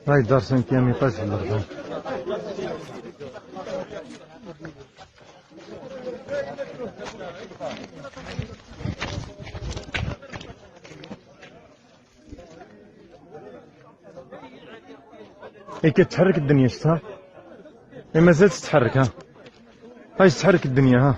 هاي دار 5 ايطاج في الأردن. هي كتحرك الدنيا شفتها؟ هي مازالت تتحرك ها؟ هاي تتحرك الدنيا ها؟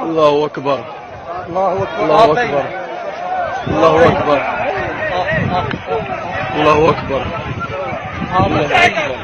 الله أكبر الله أكبر الله أكبر الله أكبر الله أكبر الله أكبر.